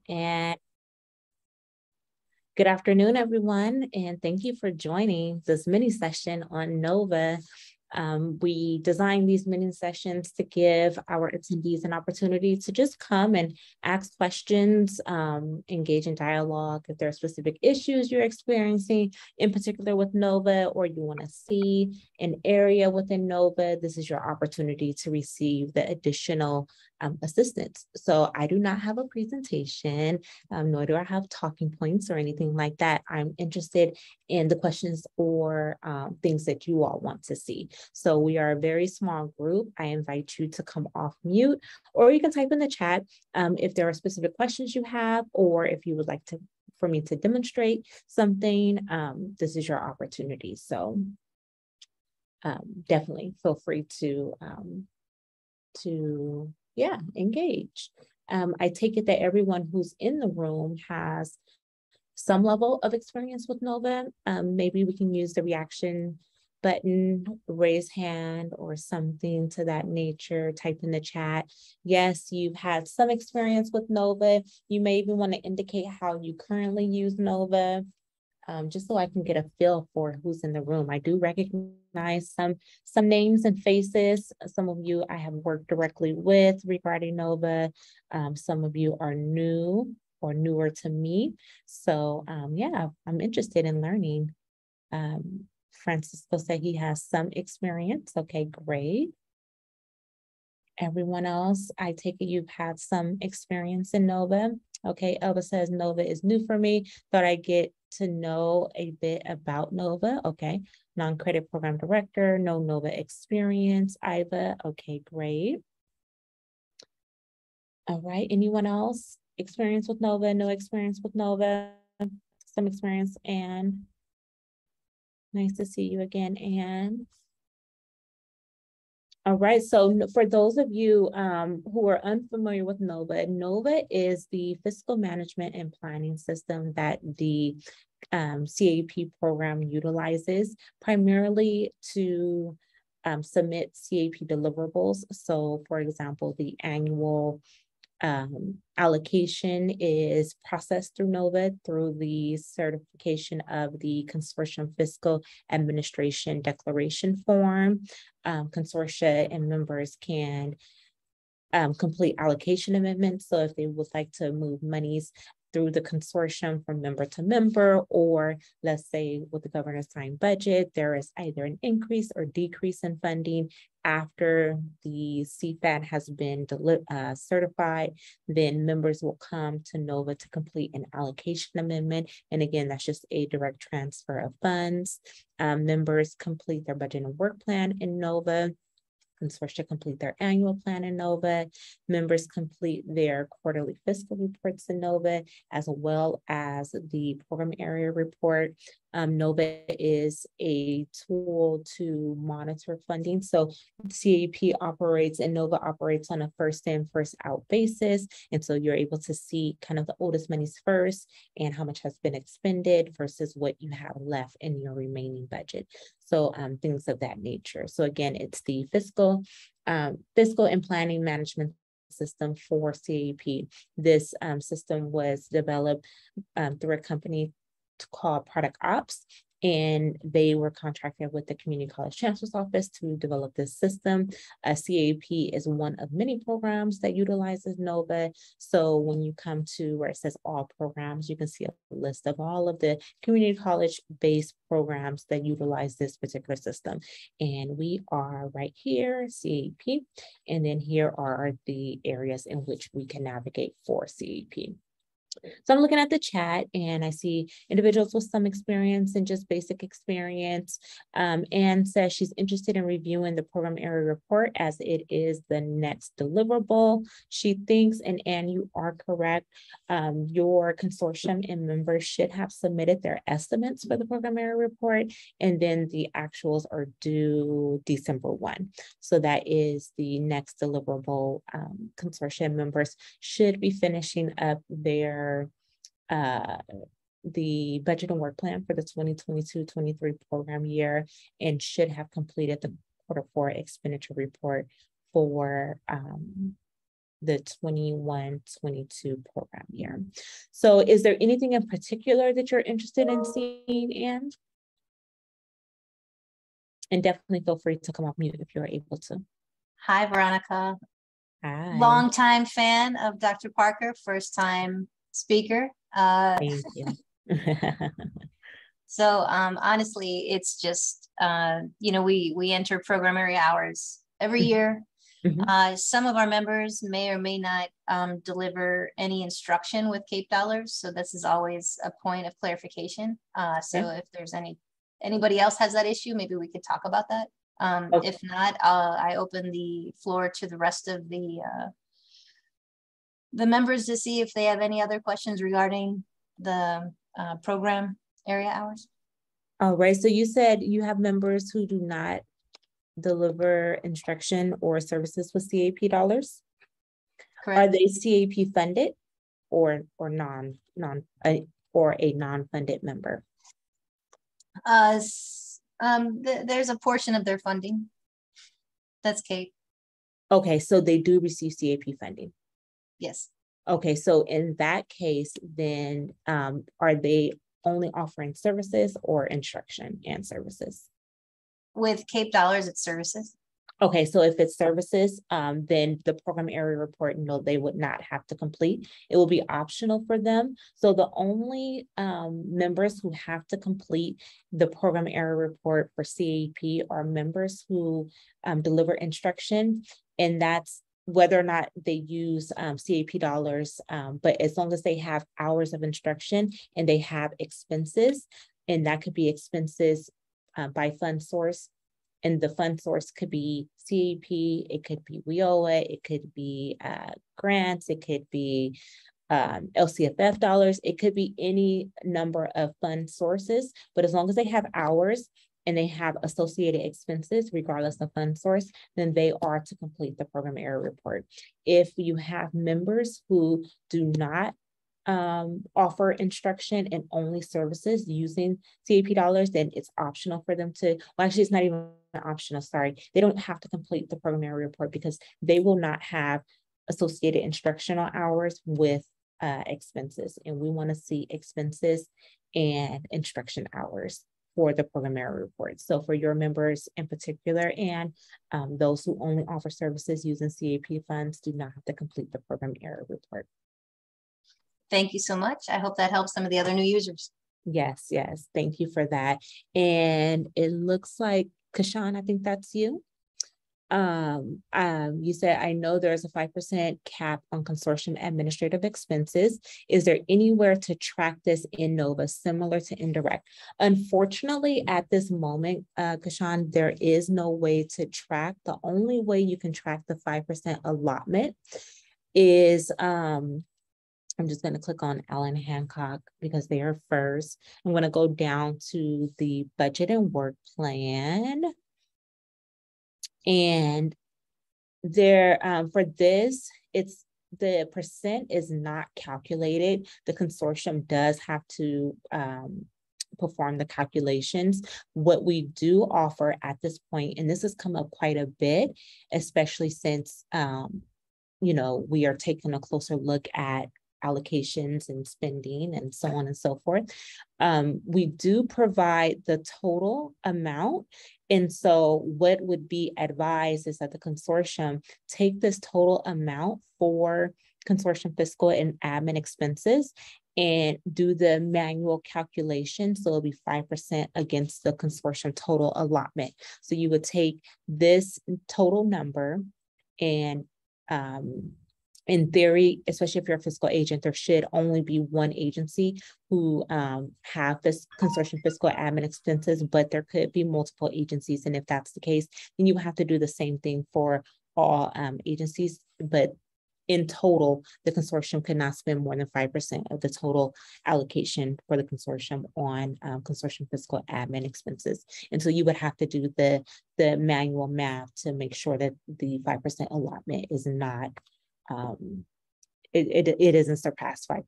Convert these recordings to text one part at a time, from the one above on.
And good afternoon, everyone, and thank you for joining this mini session on NOVA. We designed these mini sessions to give our attendees an opportunity to just come and ask questions, engage in dialogue. If there are specific issues you're experiencing, in particular with NOVA, or you want to see an area within NOVA, this is your opportunity to receive the additional assistance. So I do not have a presentation, nor do I have talking points or anything like that. I'm interested in the questions or things that you all want to see. So we are a very small group. I invite you to come off mute, or you can type in the chat if there are specific questions you have, or if you would like for me to demonstrate something, this is your opportunity. So definitely feel free to engage. I take it that everyone who's in the room has some level of experience with NOVA. Maybe we can use the reaction button, raise hand, or something to that nature. Type in the chat. Yes, you've had some experience with NOVA. You may even want to indicate how you currently use NOVA. Just so I can get a feel for who's in the room. I do recognize some names and faces. Some of you I have worked directly with regarding NOVA. Some of you are new or newer to me. So yeah, I'm interested in learning. Francisco said he has some experience. Okay, great. Everyone else, I take it you've had some experience in NOVA. Okay, Elba says NOVA is new for me. Thought I'd get to know a bit about NOVA. Okay, non-credit program director, no NOVA experience. Iva, okay, great. All right, anyone else? Experience with NOVA, no experience with NOVA, some experience, and nice to see you again, Anne. All right, so for those of you who are unfamiliar with NOVA, NOVA is the fiscal management and planning system that the CAP program utilizes primarily to submit CAP deliverables. So for example, the annual allocation is processed through NOVA through the certification of the Consortium Fiscal Administration Declaration Form. Consortia and members can complete allocation amendments. So if they would like to move monies through the consortium from member to member, or let's say with the governor's signed budget, there is either an increase or decrease in funding after the CFAD has been certified, then members will come to NOVA to complete an allocation amendment. And again, that's just a direct transfer of funds. Members complete their budget and work plan in NOVA. Consortia complete their annual plan in NOVA. Members complete their quarterly fiscal reports in NOVA, as well as the program area report. NOVA is a tool to monitor funding. So CAP operates and NOVA operates on a first in, first out basis. And so you're able to see kind of the oldest monies first and how much has been expended versus what you have left in your remaining budget. So things of that nature. So again, it's the fiscal and planning management system for CAP. This system was developed through a company called Product Ops, and they were contracted with the Community College Chancellor's Office to develop this system. CAP is one of many programs that utilizes NOVA. So when you come to where it says all programs, you can see a list of all of the community college-based programs that utilize this particular system. And we are right here, CAP, and then here are the areas in which we can navigate for CAP. So I'm looking at the chat and I see individuals with some experience and just basic experience. Anne says she's interested in reviewing the program area report as it is the next deliverable. She thinks, and Anne, you are correct, your consortium and members should have submitted their estimates for the program area report, and then the actuals are due December 1. So that is the next deliverable. Consortium members should be finishing up their the budget and work plan for the 2022-23 program year and should have completed the Q4 expenditure report for the 21-22 program year. So is there anything in particular that you're interested in seeing, Anne? And definitely feel free to come off mute if you're able to. Hi, Veronica. Hi. Longtime fan of Dr. Parker, first time speaker. Thank you. So honestly, it's just, we enter program area hours every year. Some of our members may or may not deliver any instruction with CAPE dollars. So this is always a point of clarification. So if there's anybody else has that issue, maybe we could talk about that. If not, I open the floor to the rest of the members to see if they have any other questions regarding the program area hours. All right, so you said you have members who do not deliver instruction or services with CAP dollars? Correct. Are they CAP funded or a non-funded member? There's a portion of their funding that's CAPE. Okay, so they do receive CAP funding. Yes. Okay, so in that case, then are they only offering services or instruction and services? With CAPE dollars, it's services. Okay, so if it's services, then the program area report, no, they would not have to complete. It will be optional for them. So the only members who have to complete the program area report for CAP are members who deliver instruction, and that's whether or not they use CAP dollars, but as long as they have hours of instruction and they have expenses, and that could be expenses by fund source. And the fund source could be CAP, it could be WIOA, it could be grants, it could be LCFF dollars, it could be any number of fund sources, but as long as they have hours and they have associated expenses, regardless of fund source, then they are to complete the program area report. If you have members who do not offer instruction and only services using CAP dollars, then it's optional for them to, well, actually it's not even optional, sorry. They don't have to complete the program area report because they will not have associated instructional hours with expenses. And we want to see expenses and instruction hours for the program area report. So for your members in particular, and those who only offer services using CAP funds do not have to complete the program area report. Thank you so much. I hope that helps some of the other new users. Yes, yes. Thank you for that. And it looks like, Kashan, I think that's you. You said, I know there's a 5% cap on consortium administrative expenses. Is there anywhere to track this in NOVA similar to indirect? Unfortunately, at this moment, Kashan, there is no way to track. The only way you can track the 5% allotment is, I'm just going to click on Allen Hancock because they are first. I'm going to go down to the budget and work plan. And there, for this, it's the percent is not calculated. The consortium does have to perform the calculations. What we do offer at this point, and this has come up quite a bit, especially since, we are taking a closer look at allocations and spending and so on and so forth. We do provide the total amount. And so what would be advised is that the consortium take this total amount for consortium fiscal and admin expenses and do the manual calculation. So it'll be 5% against the consortium total allotment. So you would take this total number and in theory, especially if you're a fiscal agent, there should only be one agency who have this consortium fiscal admin expenses, but there could be multiple agencies. And if that's the case, then you have to do the same thing for all agencies. But in total, the consortium could not spend more than 5% of the total allocation for the consortium on consortium fiscal admin expenses. And so you would have to do the manual math to make sure that the 5% allotment is not it isn't surpassed 5%.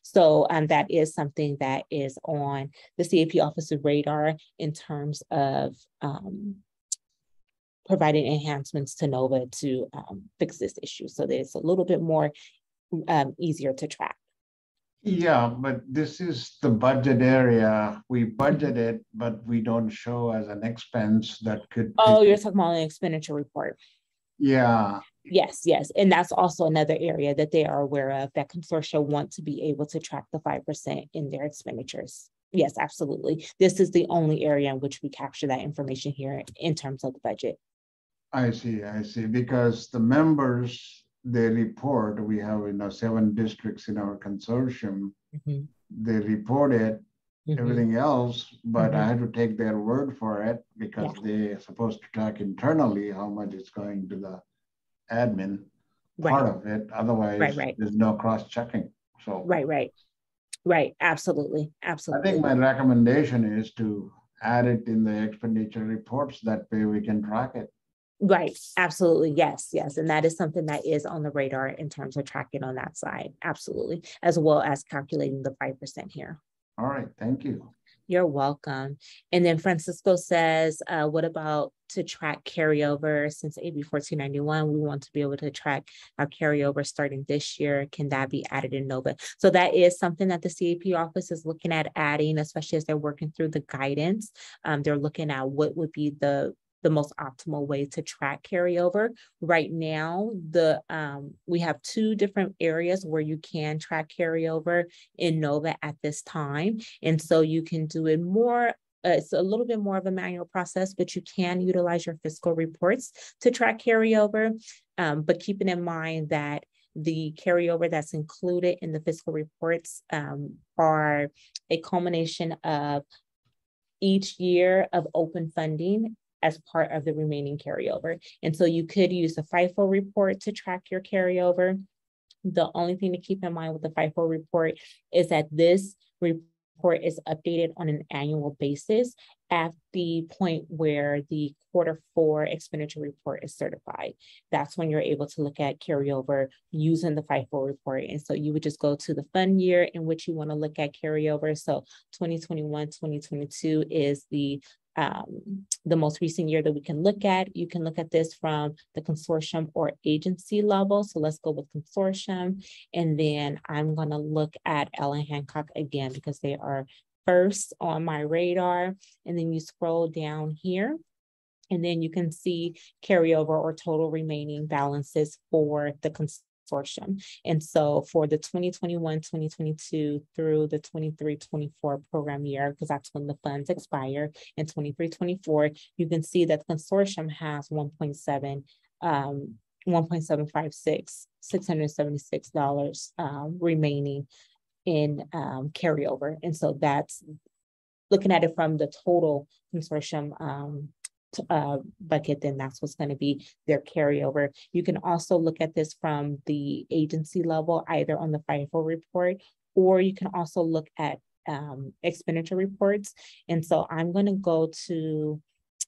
So that is something that is on the CAP office's radar in terms of providing enhancements to NOVA to fix this issue so that it's a little bit more easier to track. Yeah, but this is the budget area. We budget it, but we don't show as an expense that could. Oh, you're talking about an expenditure report. Yeah. Yes, yes. And that's also another area that they are aware of, that consortia want to be able to track the 5% in their expenditures. Yes, absolutely. This is the only area in which we capture that information here in terms of the budget. I see, because the members, they report, we have 7 districts in our consortium, they report it, everything else, but I had to take their word for it because they're supposed to track internally how much is going to the admin part of it. Otherwise, there's no cross-checking. So Right. Absolutely. I think my recommendation is to add it in the expenditure reports. That way we can track it. Right. Absolutely. Yes. And that is something that is on the radar in terms of tracking on that side. Absolutely. As well as calculating the 5% here. All right. Thank you. You're welcome. And then Francisco says, what about to track carryover? Since AB 1491, we want to be able to track our carryover starting this year. Can that be added in NOVA? So that is something that the CAP office is looking at adding, especially as they're working through the guidance. They're looking at what would be the most optimal way to track carryover. Right now, we have 2 different areas where you can track carryover in NOVA at this time. And so you can do it more, it's a little bit more of a manual process, but you can utilize your fiscal reports to track carryover. But keeping in mind that the carryover that's included in the fiscal reports are a culmination of each year of open funding as part of the remaining carryover. And so you could use the FIFO report to track your carryover. The only thing to keep in mind with the FIFO report is that this report is updated on an annual basis at the point where the Q4 expenditure report is certified. That's when you're able to look at carryover using the FIFO report. And so you would just go to the fund year in which you want to look at carryover. So 2021, 2022 is the most recent year that we can look at. You can look at this from the consortium or agency level. So let's go with consortium. And then I'm going to look at Allen Hancock again because they are first on my radar. And then you scroll down here and then you can see carryover or total remaining balances for the consortium. And so for the 2021-2022 through the 23-24 program year, because that's when the funds expire in 23-24, you can see that the consortium has $676 remaining in carryover. And so that's looking at it from the total consortium bucket, then that's what's going to be their carryover. You can also look at this from the agency level, either on the FIFO report, or you can also look at expenditure reports. And so I'm going to go to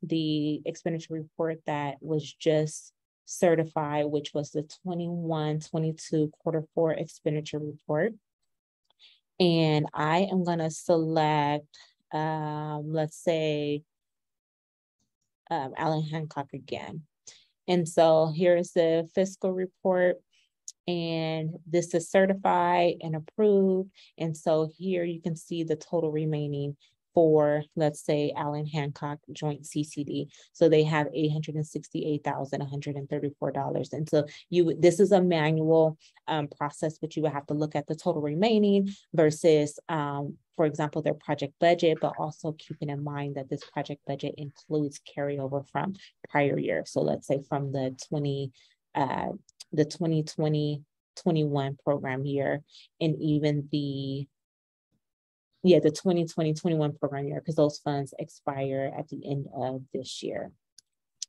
the expenditure report that was just certified, which was the 21-22 Q4 expenditure report. And I am going to select, let's say, Allen Hancock again. And so here's the fiscal report, and this is certified and approved. And so here you can see the total remaining for, let's say, Allen Hancock Joint CCD. So they have $868,134. And so this is a manual process, but you would have to look at the total remaining versus, for example, their project budget, but also keeping in mind that this project budget includes carryover from prior year. So let's say from the 2020-21 program year, and even the 2020-21 program year, because those funds expire at the end of this year.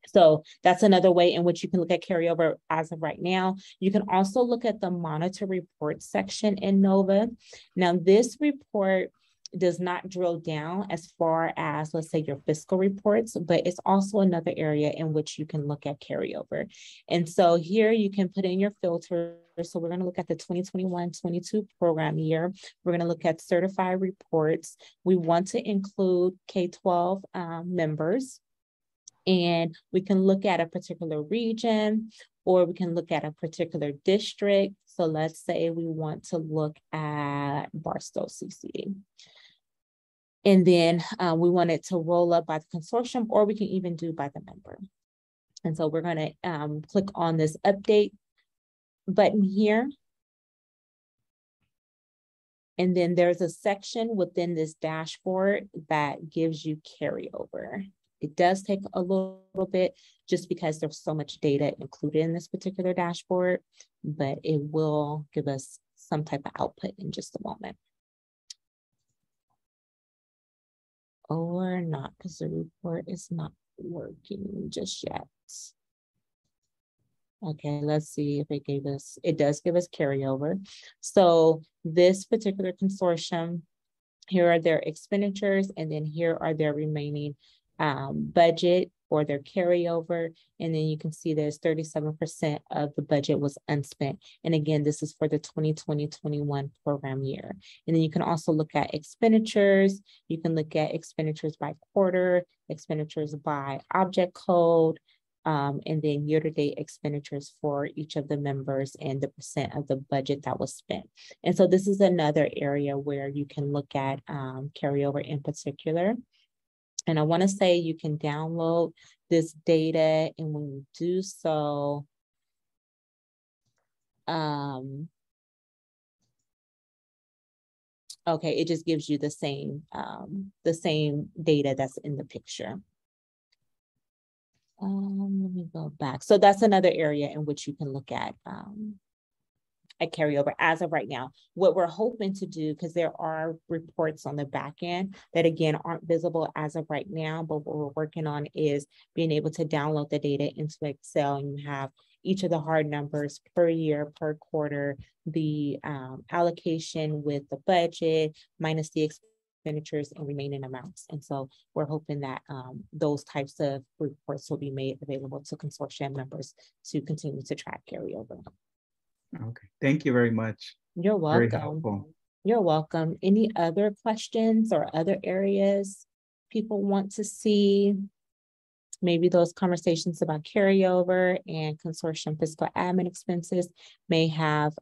So that's another way in which you can look at carryover as of right now. You can also look at the monitor report section in NOVA. Now, this report does not drill down as far as, let's say, your fiscal reports, but it's also another area in which you can look at carryover. And so here you can put in your filter. So we're going to look at the 2021-22 program year. We're going to look at certified reports. We want to include K-12 members. And we can look at a particular region, or we can look at a particular district. So let's say we want to look at Barstow CCD. And then we want it to roll up by the consortium, or we can even do by the member. And so we're going to click on this update button here. And then there's a section within this dashboard that gives you carryover. It does take a little bit just because there's so much data included in this particular dashboard, but it will give us some type of output in just a moment. Or not, because the report is not working just yet. Okay, let's see if it gave us, it does give us carryover. So this particular consortium, here are their expenditures, and then here are their remaining budget or their carryover. And then you can see there's 37% of the budget was unspent. And again, this is for the 2020-21 program year. And then you can also look at expenditures. You can look at expenditures by quarter, expenditures by object code, and then year-to-date expenditures for each of the members and the percent of the budget that was spent. And so this is another area where you can look at carryover in particular. And I want to say you can download this data, and when you do so, okay, it just gives you the same data that's in the picture. Let me go back. So that's another area in which you can look at carryover as of right now. What we're hoping to do, because there are reports on the back end that again aren't visible as of right now, but what we're working on is being able to download the data into Excel, and you have each of the hard numbers per year, per quarter, the allocation with the budget minus the expenditures and remaining amounts. And so we're hoping that those types of reports will be made available to consortium members to continue to track carryover. Okay, thank you very much. You're welcome. Very helpful. You're welcome. Any other questions or other areas people want to see? Maybe those conversations about carryover and consortium fiscal admin expenses may have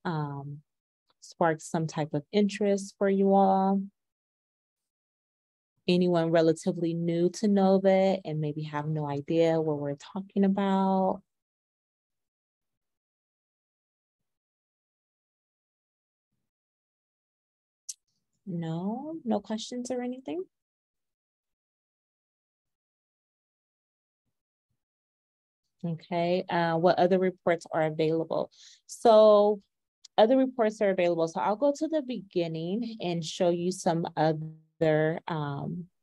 sparked some type of interest for you all. Anyone relatively new to NOVA and maybe have no idea what we're talking about? No questions or anything? Okay, what other reports are available? So other reports are available. So I'll go to the beginning and show you some other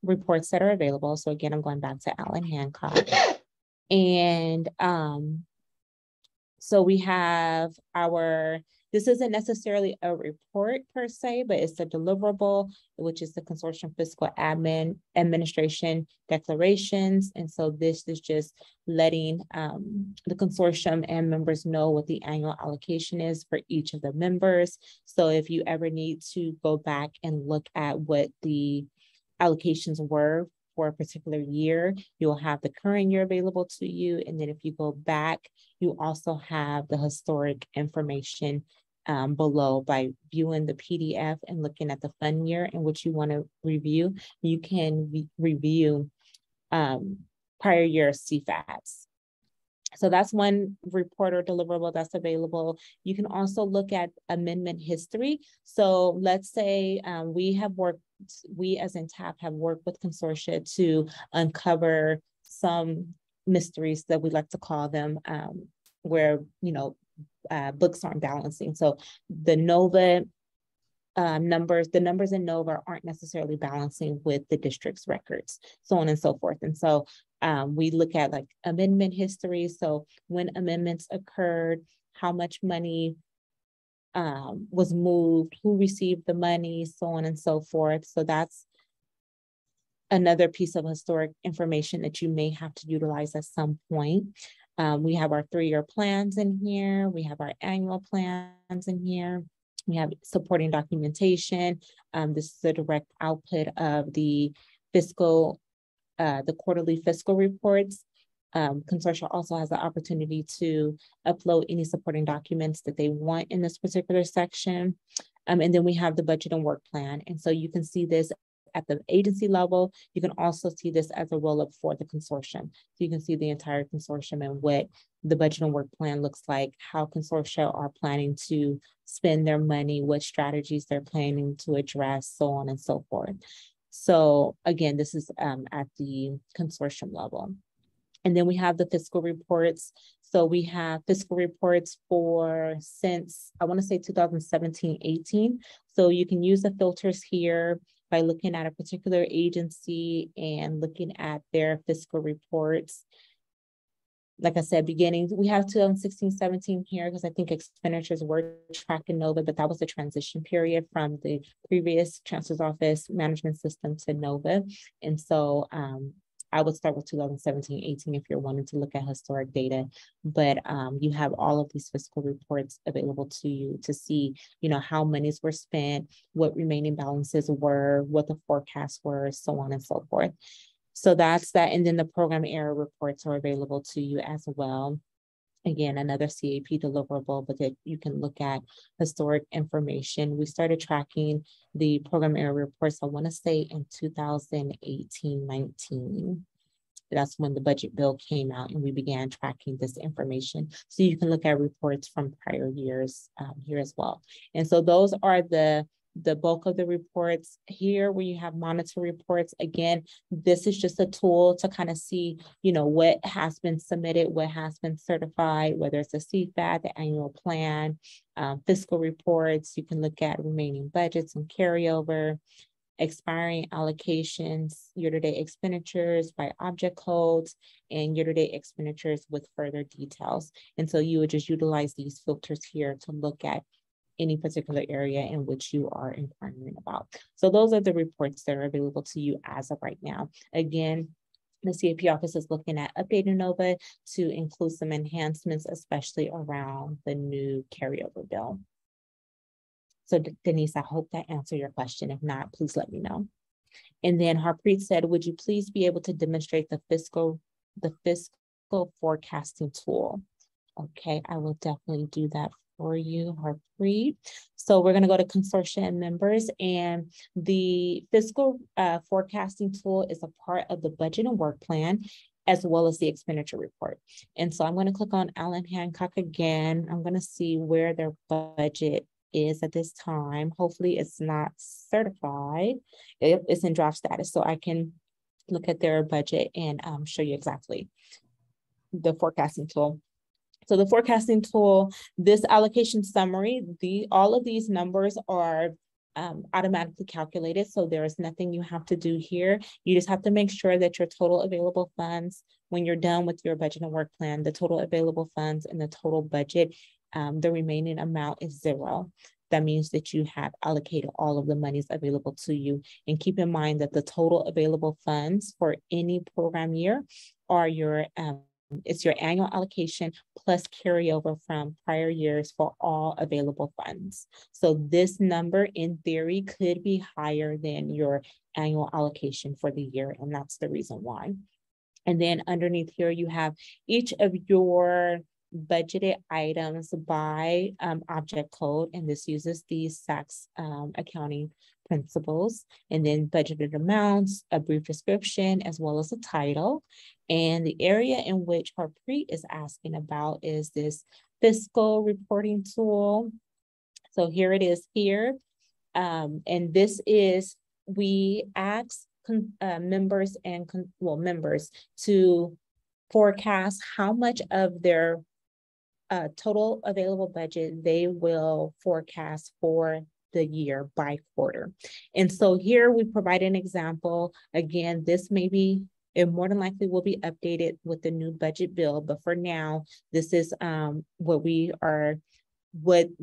reports that are available. So again, I'm going back to Allen Hancock. And so we have this isn't necessarily a report per se, but it's a deliverable, which is the Consortium Fiscal Administration Declarations. And so this is just letting the consortium and members know what the annual allocation is for each of the members. So if you ever need to go back and look at what the allocations were for a particular year, you'll have the current year available to you. And then if you go back, you also have the historic information below. By viewing the PDF and looking at the fund year in which you want to review, you can review prior year CFATs. So that's one report or deliverable that's available. You can also look at amendment history. So let's say we as INTAP have worked with consortia to uncover some mysteries that we like to call them, where, books aren't balancing. So the NOVA numbers in NOVA aren't necessarily balancing with the district's records, so on and so forth. And so we look at like amendment history. So when amendments occurred, how much money was moved, who received the money, so on and so forth. So that's another piece of historic information that you may have to utilize at some point. We have our 3-year plans in here. We have our annual plans in here. We have supporting documentation. This is a direct output of the quarterly fiscal reports. Consortia also has the opportunity to upload any supporting documents that they want in this particular section. And then we have the budget and work plan. And so you can see this at the agency level. You can also see this as a roll-up for the consortium. So you can see the entire consortium and what the budget and work plan looks like, how consortia are planning to spend their money, what strategies they're planning to address, so on and so forth. So again, this is at the consortium level. And then we have the fiscal reports. So we have fiscal reports for since, I want to say 2017-18. So you can use the filters here by looking at a particular agency and looking at their fiscal reports. Like I said, beginning, we have 2016-17 here because I think expenditures were tracked in NOVA, but that was the transition period from the previous Chancellor's Office management system to NOVA. And so I would start with 2017-18 if you're wanting to look at historic data, but you have all of these fiscal reports available to you to see, you know, how monies were spent, what remaining balances were, what the forecasts were, so on and so forth. So that's that. And then the program area reports are available to you as well. Again, another CAP deliverable, but that you can look at historic information. We started tracking the program area reports, I want to say in 2018-19. That's when the budget bill came out and we began tracking this information. So you can look at reports from prior years here as well. And so those are the bulk of the reports. Here where you have monitor reports, again, this is just a tool to kind of see, you know, what has been submitted, what has been certified, whether it's a CFAT, the annual plan, fiscal reports. You can look at remaining budgets and carryover, expiring allocations, year-to-date expenditures by object codes, and year-to-date expenditures with further details. And so you would just utilize these filters here to look at any particular area in which you are inquiring about. So those are the reports that are available to you as of right now. Again, the CAP office is looking at updating NOVA to include some enhancements, especially around the new carryover bill. So Denise, I hope that answered your question. If not, please let me know. And then Harpreet said, would you please be able to demonstrate the fiscal forecasting tool? Okay, I will definitely do that for you, Harpreet. So we're going to go to consortia and members, and the fiscal forecasting tool is a part of the budget and work plan, as well as the expenditure report. And so I'm going to click on Allen Hancock again. I'm going to see where their budget is at this time. Hopefully it's not certified. It's in draft status, so I can look at their budget and show you exactly the forecasting tool. So the forecasting tool, this allocation summary, all of these numbers are automatically calculated. So there is nothing you have to do here. You just have to make sure that your total available funds, when you're done with your budget and work plan, the total available funds and the total budget, the remaining amount is 0. That means that you have allocated all of the monies available to you. And keep in mind that the total available funds for any program year are your it's your annual allocation plus carryover from prior years for all available funds. So this number in theory could be higher than your annual allocation for the year, and that's the reason why. And then underneath here, you have each of your budgeted items by object code, and this uses the SACS accounting principles, and then budgeted amounts, a brief description, as well as a title. And the area in which Harpreet is asking about is this fiscal reporting tool. So here it is here. And this is, we ask members and members to forecast how much of their total available budget they will forecast for the year by quarter. And so here we provide an example. Again, this it more than likely will be updated with the new budget bill, but for now, this is what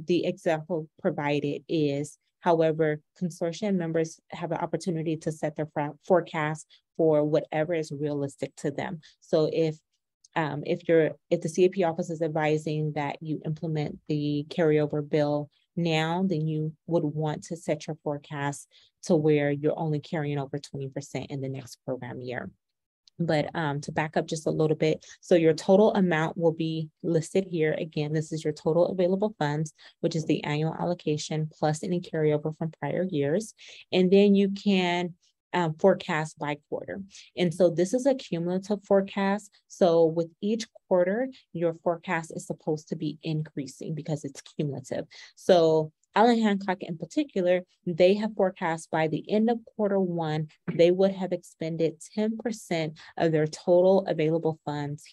the example provided is. However, consortium members have an opportunity to set their forecast for whatever is realistic to them. So if the CAP office is advising that you implement the carryover bill now, then you would want to set your forecast to where you're only carrying over 20% in the next program year. But to back up just a little bit, so your total amount will be listed here. Again, this is your total available funds, which is the annual allocation plus any carryover from prior years. And then you can forecast by quarter. And so this is a cumulative forecast. So with each quarter, your forecast is supposed to be increasing because it's cumulative. So Allen Hancock in particular, they have forecast by the end of quarter one, they would have expended 10% of their total available funds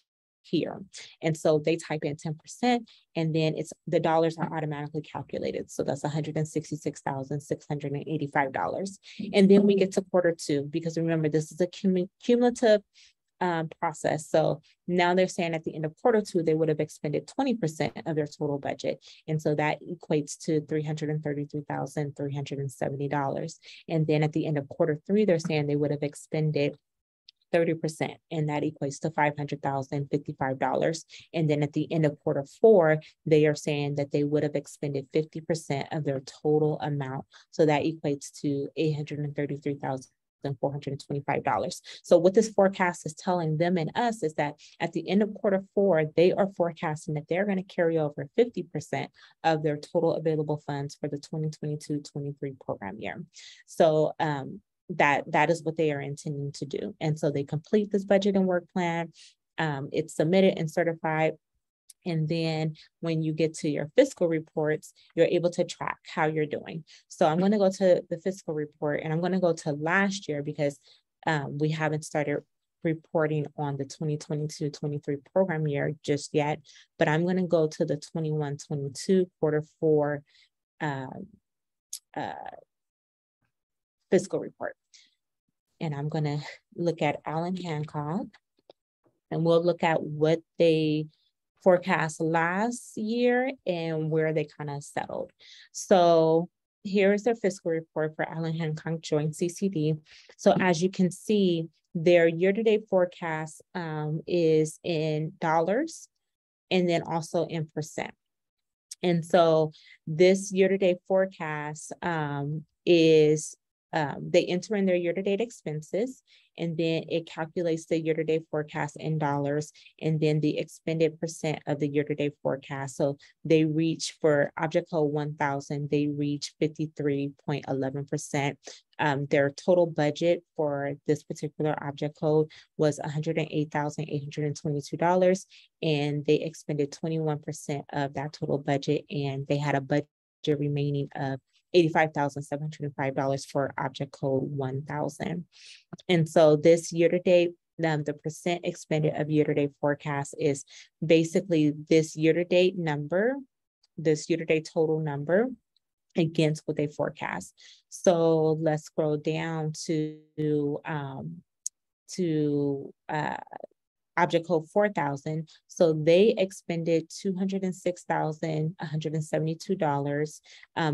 here. And so they type in 10%, and then the dollars are automatically calculated. So that's $166,685. And then we get to quarter two, because remember, this is a cumulative process. So now they're saying at the end of quarter two, they would have expended 20% of their total budget. And so that equates to $333,370. And then at the end of quarter three, they're saying they would have expended 30%, and that equates to $500,055. And then at the end of quarter four, they are saying that they would have expended 50% of their total amount. So that equates to $833,425. So what this forecast is telling them and us is that at the end of quarter four, they are forecasting that they're going to carry over 50% of their total available funds for the 2022-23 program year. So that is what they are intending to do. And so they complete this budget and work plan. It's submitted and certified. And then when you get to your fiscal reports, you're able to track how you're doing. So I'm going to go to the fiscal report, and I'm going to go to last year because we haven't started reporting on the 2022-23 program year just yet, but I'm going to go to the 21-22 quarter four fiscal report. And I'm going to look at Allen Hancock, and we'll look at what they forecast last year and where they kind of settled. So here's their fiscal report for Allen Hancock Joint CCD. So as you can see, their year-to-date forecast is in dollars and then also in percent. And so this year-to-date forecast is they enter in their year-to-date expenses, and then it calculates the year-to-date forecast in dollars, and then the expended percent of the year-to-date forecast. So they reach for object code 1000, they reach 53.11%. Their total budget for this particular object code was $108,822, and they expended 21% of that total budget, and they had a budget remaining of $85,705 for object code 1000. And so this year-to-date, the percent expended of year-to-date forecast is basically this year-to-date number, this year-to-date total number against what they forecast. So let's scroll down to object code 4000. So they expended $206,172.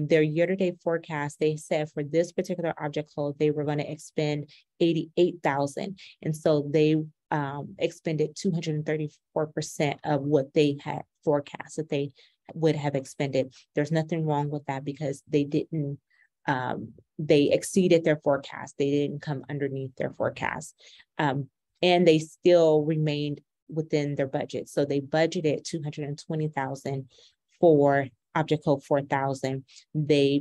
Their year-to-date forecast, they said for this particular object code, they were going to expend $88,000. And so they expended 234% of what they had forecast that they would have expended. There's nothing wrong with that because they didn't, they exceeded their forecast. They didn't come underneath their forecast. And they still remained within their budget. So they budgeted $220,000 for object code 4000. They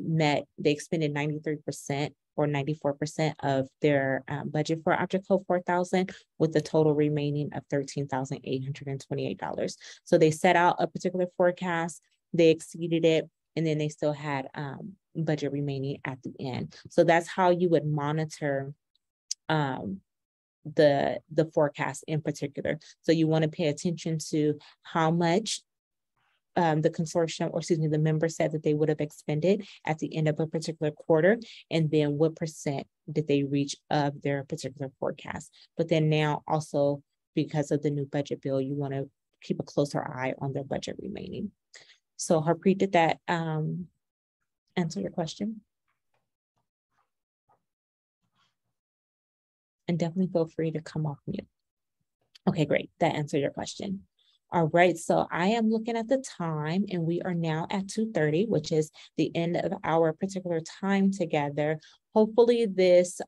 expended 93% or 94% of their budget for object code 4000, with the total remaining of $13,828. So they set out a particular forecast, they exceeded it, and then they still had budget remaining at the end. So that's how you would monitor the forecast in particular. So you want to pay attention to how much the consortium, or excuse me, the member said that they would have expended at the end of a particular quarter, and then what percent did they reach of their particular forecast. But then now also, because of the new budget bill, you want to keep a closer eye on their budget remaining. So Harpreet, did that answer your question? And definitely feel free to come off mute. Okay, great. That answered your question. All right, so I am looking at the time, and we are now at 2:30, which is the end of our particular time together. Hopefully this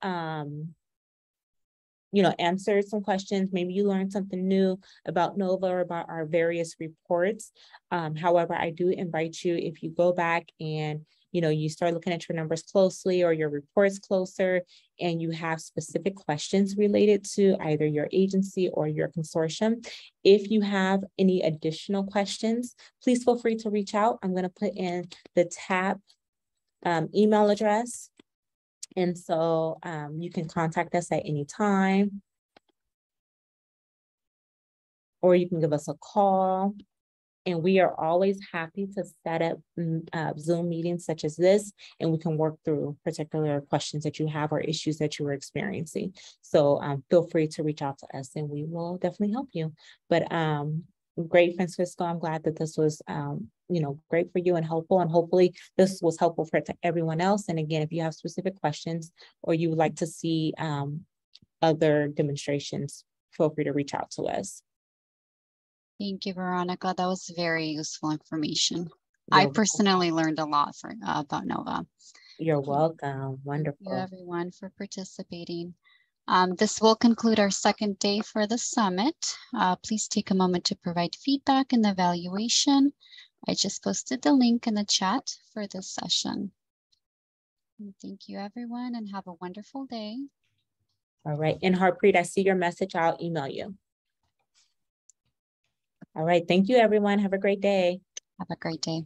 answered some questions. Maybe you learned something new about NOVA or about our various reports. However, I do invite you, if you go back and you start looking at your numbers closely or your reports closer, and you have specific questions related to either your agency or your consortium. If you have any additional questions, please feel free to reach out. I'm going to put in the TAP email address. And so you can contact us at any time, or you can give us a call. And we are always happy to set up Zoom meetings such as this, and we can work through particular questions that you have or issues that you are experiencing. So feel free to reach out to us and we will definitely help you. But great, Francisco. I'm glad that this was great for you and helpful, and hopefully this was helpful for everyone else. And again, if you have specific questions or you would like to see other demonstrations, feel free to reach out to us. Thank you, Veronica. That was very useful information. I personally learned a lot about NOVA. You're welcome. Wonderful. Thank you, everyone, for participating. This will conclude our second day for the summit. Please take a moment to provide feedback in the evaluation. I just posted the link in the chat for this session. And thank you, everyone, and have a wonderful day. All right. And Harpreet, I see your message. I'll email you. All right. Thank you, everyone. Have a great day. Have a great day.